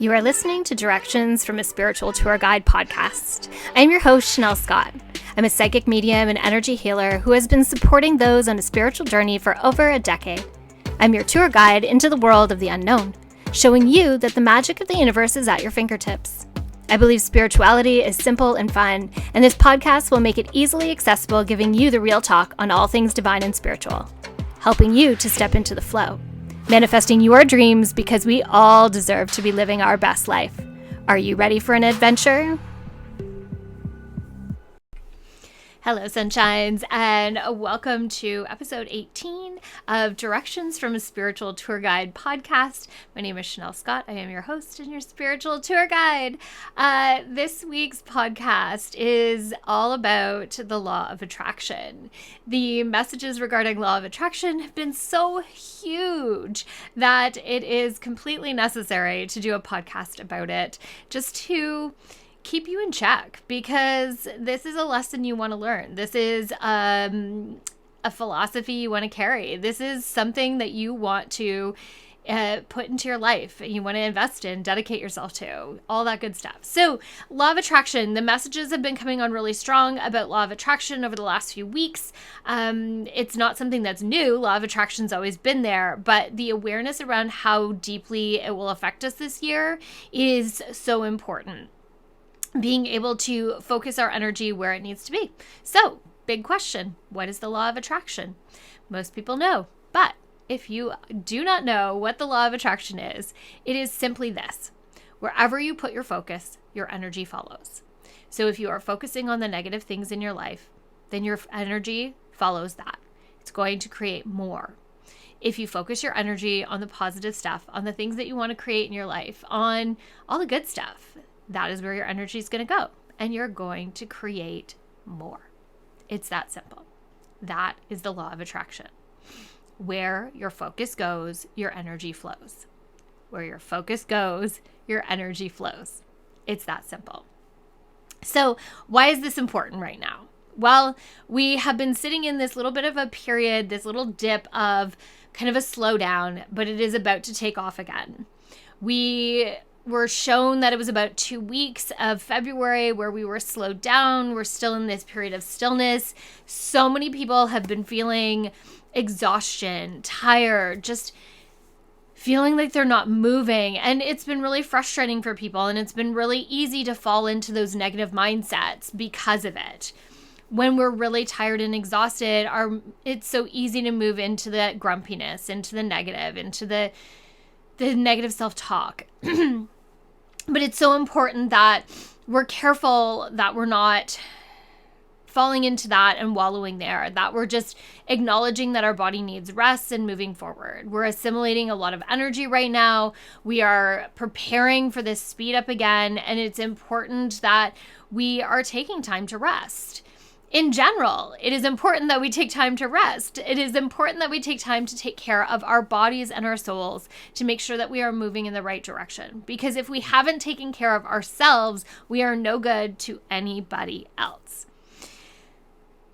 You are listening to Directions from a Spiritual Tour Guide podcast. I am your host, Shanel Scott. I'm a psychic medium and energy healer who has been supporting those on a spiritual journey for over a decade. I'm your tour guide into the world of the unknown, showing you that the magic of the universe is at your fingertips. I believe spirituality is simple and fun, and this podcast will make it easily accessible, giving you the real talk on all things divine and spiritual, helping you to step into the flow. Manifesting your dreams because we all deserve to be living our best life. Are you ready for an adventure? Hello, sunshines, and welcome to episode 18 of Directions from a Spiritual Tour Guide podcast. My name is Shanel Scott. I am your host and your spiritual tour guide. This week's podcast is all about the law of attraction. The messages regarding law of attraction have been so huge that it is completely necessary to do a podcast about it, just to keep you in check, because this is a lesson you want to learn. This is a philosophy you want to carry. This is something that you want to put into your life. You want to invest in, dedicate yourself to, all that good stuff. So law of attraction, the messages have been coming on really strong about law of attraction over the last few weeks. It's not something that's new. Law of attraction's always been there, but the awareness around how deeply it will affect us this year is so important. Being able to focus our energy where it needs to be. So, big question, what is the law of attraction? Most people know, but if you do not know what the law of attraction is, it is simply this: wherever you put your focus, your energy follows. So if you are focusing on the negative things in your life, then your energy follows that. It's going to create more. If you focus your energy on the positive stuff, on the things that you want to create in your life, on all the good stuff, that is where your energy is going to go, and you're going to create more. It's that simple. That is the law of attraction. Where your focus goes, your energy flows. Where your focus goes, your energy flows. It's that simple. So why is this important right now? Well, we have been sitting in this little bit of a period, this little dip of kind of a slowdown, but it is about to take off again. We were shown that it was about 2 weeks of February where we were slowed down. We're still in this period of stillness. So many people have been feeling exhaustion, tired, just feeling like they're not moving. And it's been really frustrating for people. And it's been really easy to fall into those negative mindsets because of it. When we're really tired and exhausted, it's so easy to move into the grumpiness, into the negative, into the negative self-talk. But it's so important that we're careful that we're not falling into that and wallowing there, that we're just acknowledging that our body needs rest and moving forward. We're assimilating a lot of energy right now. We are preparing for this speed up again, and it's important that we are taking time to rest. In general, it is important that we take time to rest. It is important that we take time to take care of our bodies and our souls to make sure that we are moving in the right direction. Because if we haven't taken care of ourselves, we are no good to anybody else.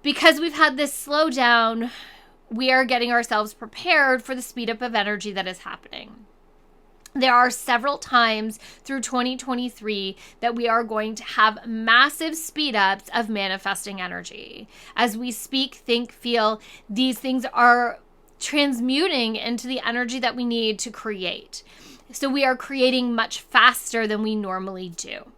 Because we've had this slowdown, we are getting ourselves prepared for the speed up of energy that is happening. There are several times through 2023 that we are going to have massive speed ups of manifesting energy. As we speak, think, feel, these things are transmuting into the energy that we need to create. So we are creating much faster than we normally do.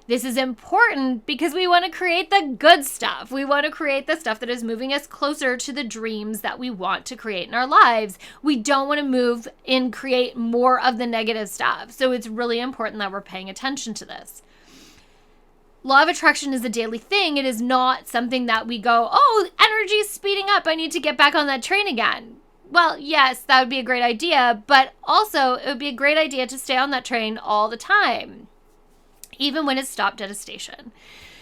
This is important because we want to create the good stuff. We want to create the stuff that is moving us closer to the dreams that we want to create in our lives. We don't want to move and create more of the negative stuff. So it's really important that we're paying attention to this. Law of attraction is a daily thing. It is not something that we go, oh, energy is speeding up, I need to get back on that train again. Well, yes, that would be a great idea, but also it would be a great idea to stay on that train all the time, even when it's stopped at a station.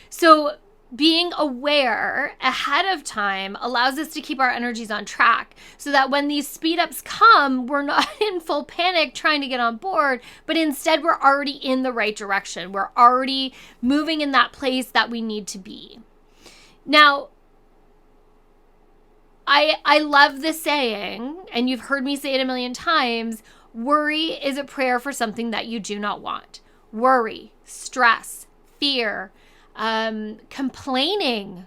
So being aware ahead of time allows us to keep our energies on track so that when these speed ups come, we're not in full panic trying to get on board, but instead we're already in the right direction. We're already moving in that place that we need to be. Now, I love this saying, and you've heard me say it a million times, Worry is a prayer for something that you do not want. Worry, stress, fear, complaining.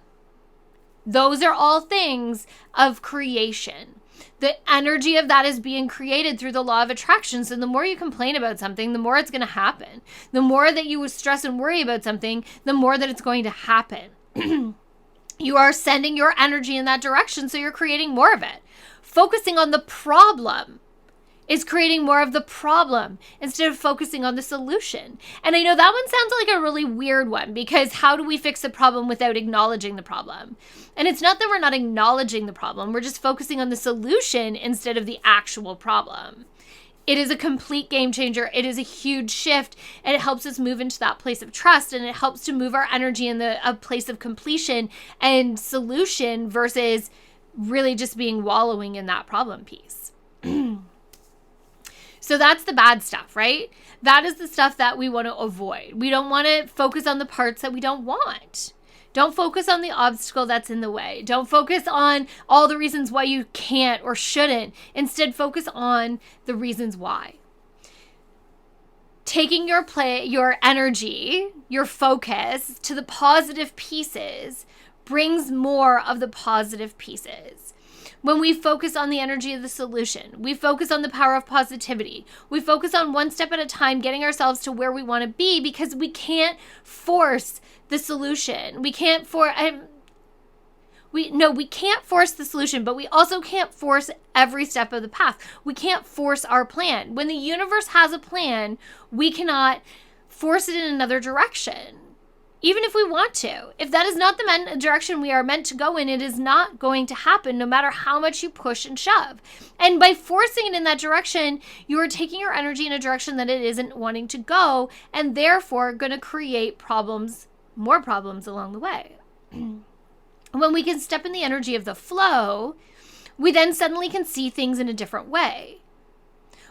Those are all things of creation. The energy of that is being created through the law of attraction. So the more you complain about something, the more it's going to happen. The more that you stress and worry about something, the more that it's going to happen. You are sending your energy in that direction, so you're creating more of it. Focusing on the problem is creating more of the problem instead of focusing on the solution. And I know that one sounds like a really weird one, because how do we fix the problem without acknowledging the problem? And it's not that we're not acknowledging the problem. We're just focusing on the solution instead of the actual problem. It is a complete game changer. It is a huge shift, and it helps us move into that place of trust, and it helps to move our energy in a place of completion and solution versus really just being wallowing in that problem piece. So that's the bad stuff, right? That is the stuff that we want to avoid. We don't want to focus on the parts that we don't want. Don't focus on the obstacle that's in the way. Don't focus on all the reasons why you can't or shouldn't. Instead, focus on the reasons why. Taking your energy, your focus to the positive pieces brings more of the positive pieces. When we focus on the energy of the solution, we focus on the power of positivity. We focus on one step at a time, getting ourselves to where we want to be, because we can't force the solution. We can't force the solution, but we also can't force every step of the path. We can't force our plan. When the universe has a plan, we cannot force it in another direction. Even if we want to. If that is not the direction we are meant to go in, it is not going to happen no matter how much you push and shove. And by forcing it in that direction, you are taking your energy in a direction that it isn't wanting to go, and therefore going to create problems, more problems along the way. When we can step in the energy of the flow, we then suddenly can see things in a different way.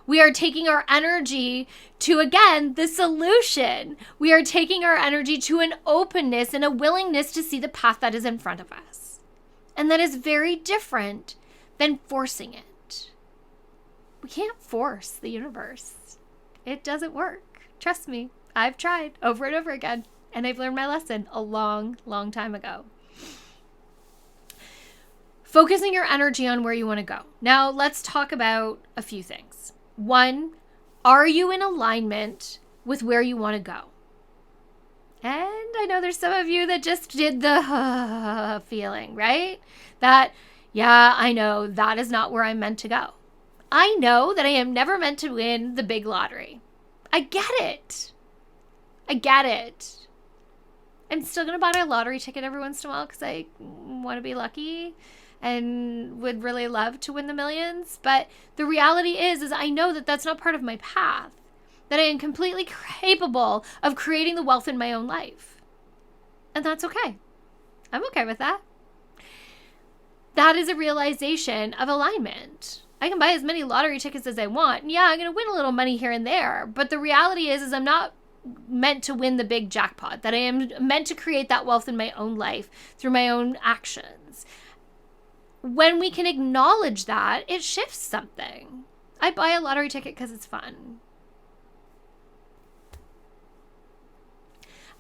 We are taking our energy to, again, the solution. We are taking our energy to an openness and a willingness to see the path that is in front of us. And that is very different than forcing it. We can't force the universe. It doesn't work. Trust me, I've tried over and over again, and I've learned my lesson a long, long time ago. Focusing your energy on where you want to go. Now, let's talk about a few things. One, are you in alignment with where you want to go? And I know there's some of you that just did the feeling, right? That, yeah, I know that is not where I'm meant to go. I know that I am never meant to win the big lottery. I get it. I'm still going to buy a lottery ticket every once in a while because I want to be lucky and would really love to win the millions. But the reality is I know that that's not part of my path, that I am completely capable of creating the wealth in my own life. And that's okay. I'm okay with that. That is a realization of alignment. I can buy as many lottery tickets as I want. And yeah, I'm going to win a little money here and there. But the reality is I'm not meant to win the big jackpot, that I am meant to create that wealth in my own life through my own actions. When we can acknowledge that, it shifts something. I buy a lottery ticket because it's fun.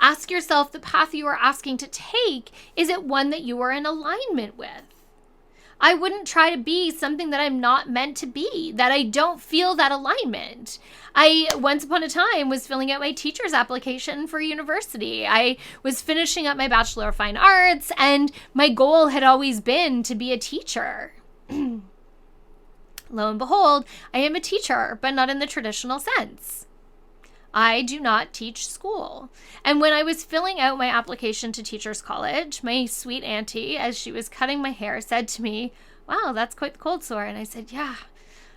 Ask yourself, the path you are asking to take, is it one that you are in alignment with? I wouldn't try to be something that I'm not meant to be, that I don't feel that alignment. I, once upon a time, was filling out my teacher's application for university. I was finishing up my Bachelor of Fine Arts, and my goal had always been to be a teacher. Lo and behold, I am a teacher, but not in the traditional sense. I do not teach school. And when I was filling out my application to Teachers College, my sweet auntie, as she was cutting my hair, said to me, "Wow, that's quite the cold sore." And I said, "Yeah,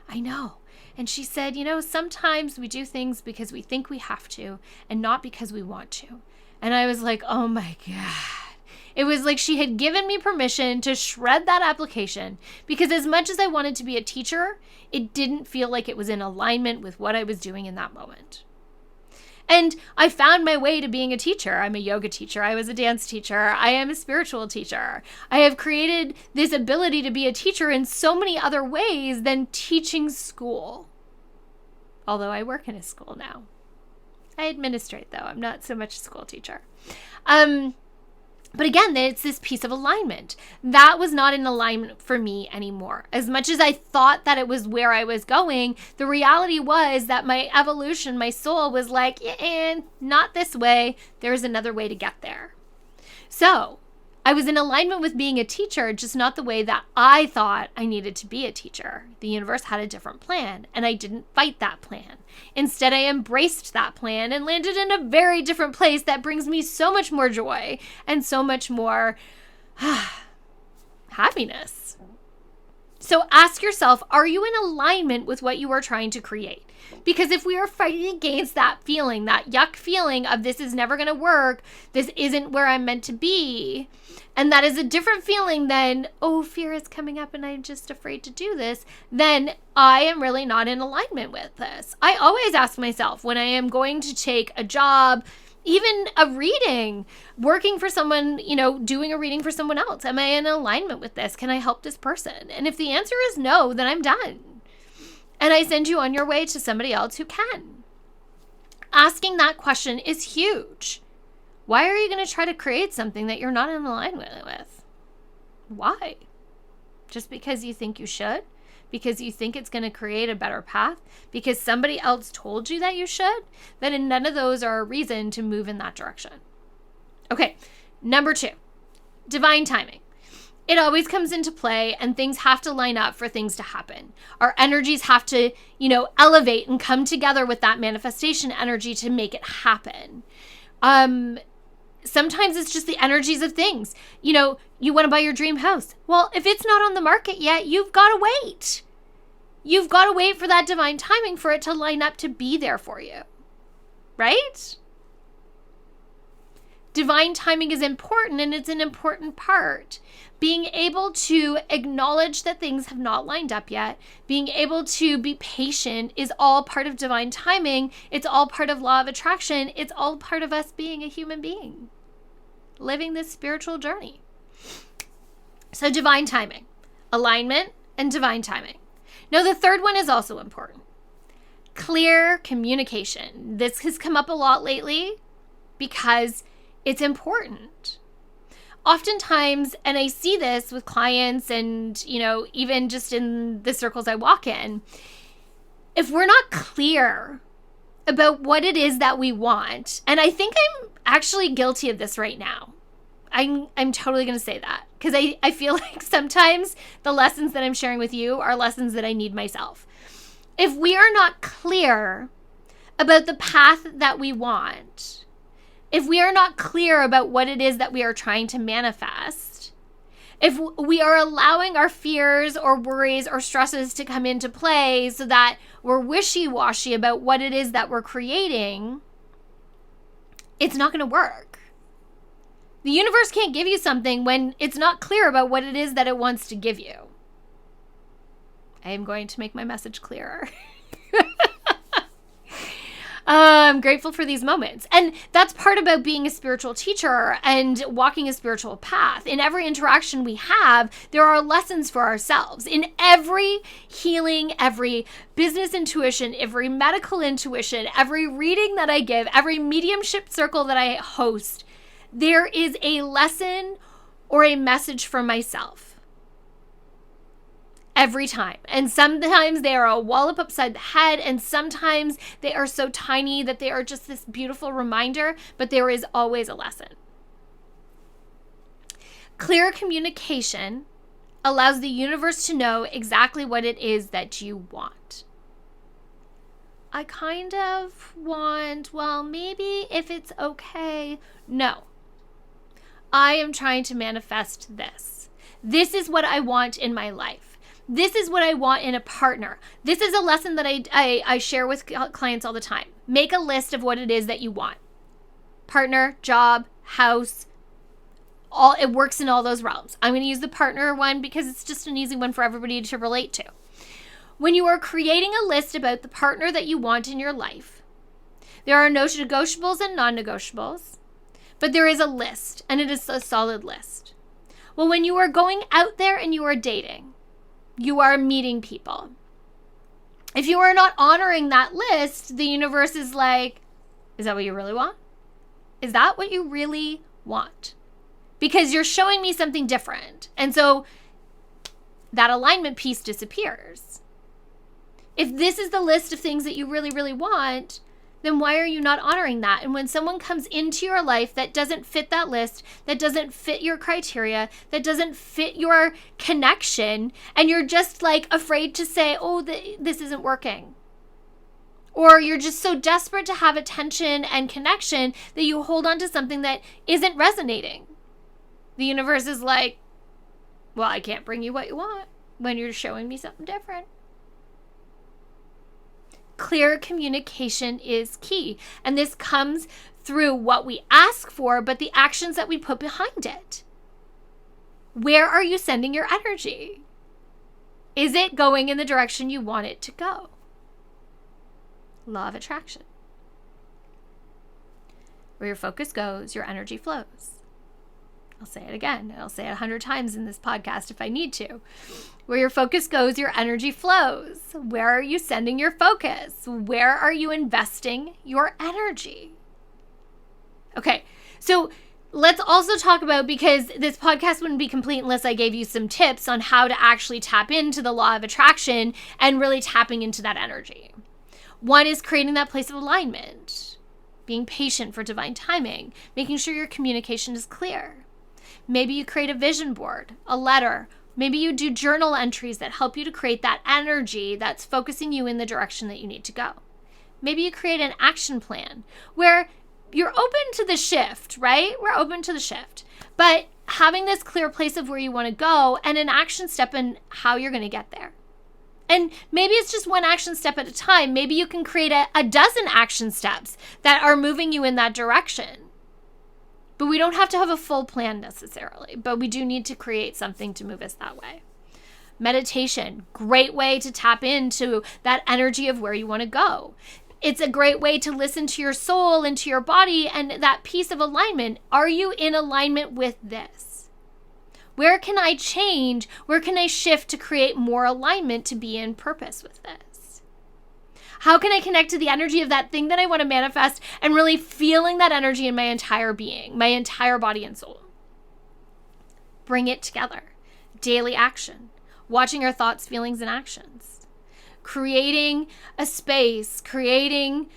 I know." And she said, sometimes we do things because we think we have to and not because we want to. And I was like, oh my God. It was like she had given me permission to shred that application, because as much as I wanted to be a teacher, it didn't feel like it was in alignment with what I was doing in that moment. And I found my way to being a teacher. I'm a yoga teacher. I was a dance teacher. I am a spiritual teacher. I have created this ability to be a teacher in so many other ways than teaching school. although I work in a school now. I administrate, though. I'm not so much a school teacher. But again, it's this piece of alignment. That was not in alignment for me anymore. As much as I thought that it was where I was going, the reality was that my evolution, my soul was like, not this way. There's another way to get there. So I was in alignment with being a teacher, just not the way that I thought I needed to be a teacher. The universe had a different plan, and I didn't fight that plan. Instead, I embraced that plan and landed in a very different place that brings me so much more joy and so much more happiness. So ask yourself, are you in alignment with what you are trying to create? Because if we are fighting against that feeling, that yuck feeling of this is never going to work, this isn't where I'm meant to be, and that is a different feeling than, oh, fear is coming up and I'm just afraid to do this, then I am really not in alignment with this. I always ask myself when I am going to take a job, even a reading, working for someone, doing a reading for someone else, am I in alignment with this? Can I help this person? And if the answer is no, then I'm done. And I send you on your way to somebody else who can. Asking that question is huge. Why are you going to try to create something that you're not in alignment with? Why? Just because you think you should? Because you think it's going to create a better path? Because somebody else told you that you should? Then none of those are a reason to move in that direction. Okay, number 2, divine timing. It always comes into play, and things have to line up for things to happen. Our energies have to, elevate and come together with that manifestation energy to make it happen. Sometimes it's just the energies of things. You want to buy your dream house. Well, if it's not on the market yet, you've got to wait. You've got to wait for that divine timing for it to line up to be there for you. Right? Divine timing is important, and it's an important part. Being able to acknowledge that things have not lined up yet, being able to be patient is all part of divine timing. It's all part of law of attraction. It's all part of us being a human being, living this spiritual journey. So divine timing, alignment, and divine timing. Now, the third one is also important. Clear communication. This has come up a lot lately because it's important. Oftentimes, and I see this with clients and, even just in the circles I walk in, if we're not clear about what it is that we want, and I think I'm actually guilty of this right now. I'm totally going to say that because I feel like sometimes the lessons that I'm sharing with you are lessons that I need myself. If we are not clear about the path that we want, if we are not clear about what it is that we are trying to manifest, if we are allowing our fears or worries or stresses to come into play so that we're wishy-washy about what it is that we're creating, it's not going to work. The universe can't give you something when it's not clear about what it is that it wants to give you. I am going to make my message clearer. I'm grateful for these moments. And that's part about being a spiritual teacher and walking a spiritual path. In every interaction we have, there are lessons for ourselves. In every healing, every business intuition, every medical intuition, every reading that I give, every mediumship circle that I host, there is a lesson or a message for myself. Every time. And sometimes they are a wallop upside the head, and sometimes they are so tiny that they are just this beautiful reminder, but there is always a lesson. Clear communication allows the universe to know exactly what it is that you want. I kind of want, maybe if it's okay. No. I am trying to manifest this. This is what I want in my life. This is what I want in a partner. This is a lesson that I share with clients all the time. Make a list of what it is that you want. Partner, job, house, it works in all those realms. I'm going to use the partner one because it's just an easy one for everybody to relate to. When you are creating a list about the partner that you want in your life, there are no negotiables and non-negotiables, but there is a list, and it is a solid list. Well, when you are going out there and you are dating, you are meeting people. If you are not honoring that list, the universe is like, is that what you really want? Is that what you really want? Because you're showing me something different. And so that alignment piece disappears. If this is the list of things that you really, really want, then why are you not honoring that? And when someone comes into your life that doesn't fit that list, that doesn't fit your criteria, that doesn't fit your connection, and you're just like afraid to say, oh, this isn't working. Or you're just so desperate to have attention and connection that you hold on to something that isn't resonating. The universe is like, well, I can't bring you what you want when you're showing me something different. Clear communication is key. And this comes through what we ask for, but the actions that we put behind it. Where are you sending your energy? Is it going in the direction you want it to go? Law of attraction. Where your focus goes, your energy flows. I'll say it again. I'll say it 100 times in this podcast if I need to. Where your focus goes, your energy flows. Where are you sending your focus? Where are you investing your energy? Okay, so let's also talk about, because this podcast wouldn't be complete unless I gave you some tips on how to actually tap into the law of attraction and really tapping into that energy. One is creating that place of alignment, being patient for divine timing, making sure your communication is clear. Maybe you create a vision board, a letter. Maybe you do journal entries that help you to create that energy that's focusing you in the direction that you need to go. Maybe you create an action plan where you're open to the shift, right? We're open to the shift. But having this clear place of where you want to go and an action step in how you're going to get there. And maybe it's just one action step at a time. Maybe you can create a dozen action steps that are moving you in that direction. But we don't have to have a full plan necessarily, but we do need to create something to move us that way. Meditation, great way to tap into that energy of where you want to go. It's a great way to listen to your soul and to your body and that piece of alignment. Are you in alignment with this? Where can I change? Where can I shift to create more alignment to be in purpose with this? How can I connect to the energy of that thing that I want to manifest and really feeling that energy in my entire being, my entire body and soul? Bring it together. Daily action. Watching our thoughts, feelings, and actions. Creating a space, creating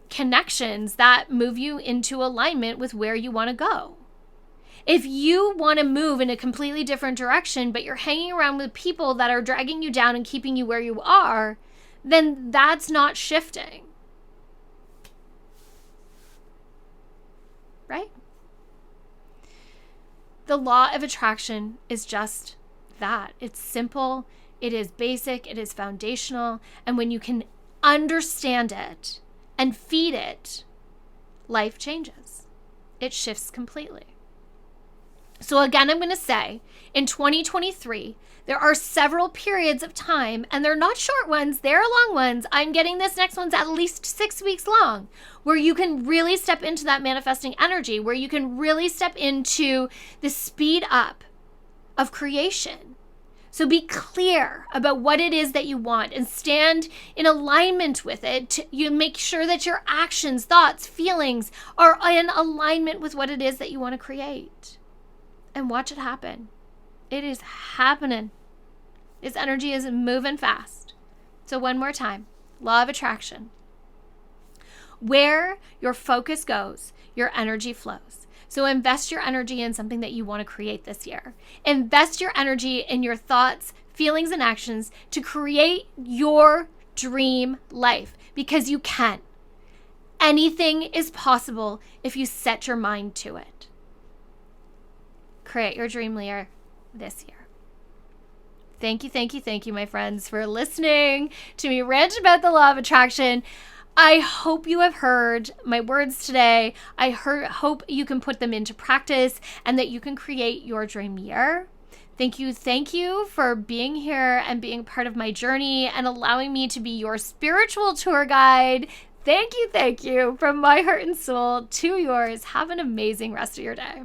connections that move you into alignment with where you want to go. If you want to move in a completely different direction, but you're hanging around with people that are dragging you down and keeping you where you are, then that's not shifting. Right? The law of attraction is just that. It's simple, it is basic, it is foundational, and when you can understand it and feed it, life changes. It shifts completely. So again, I'm going to say, in 2023, there are several periods of time, and they're not short ones, they're long ones. I'm getting this next one's at least 6 weeks long, where you can really step into that manifesting energy, where you can really step into the speed up of creation. So be clear about what it is that you want and stand in alignment with it. You make sure that your actions, thoughts, feelings are in alignment with what it is that you want to create. And watch it happen. It is happening. This energy is moving fast. So one more time, law of attraction. Where your focus goes, your energy flows. So invest your energy in something that you want to create this year. Invest your energy in your thoughts, feelings, and actions to create your dream life, because you can. Anything is possible if you set your mind to it. Create your dream year this year. Thank you, my friends, for listening to me rant about the law of attraction. I hope you have heard my words today. I hope you can put them into practice and that you can create your dream year. Thank you for being here and being part of my journey and allowing me to be your spiritual tour guide. Thank you from my heart and soul to yours. Have an amazing rest of your day.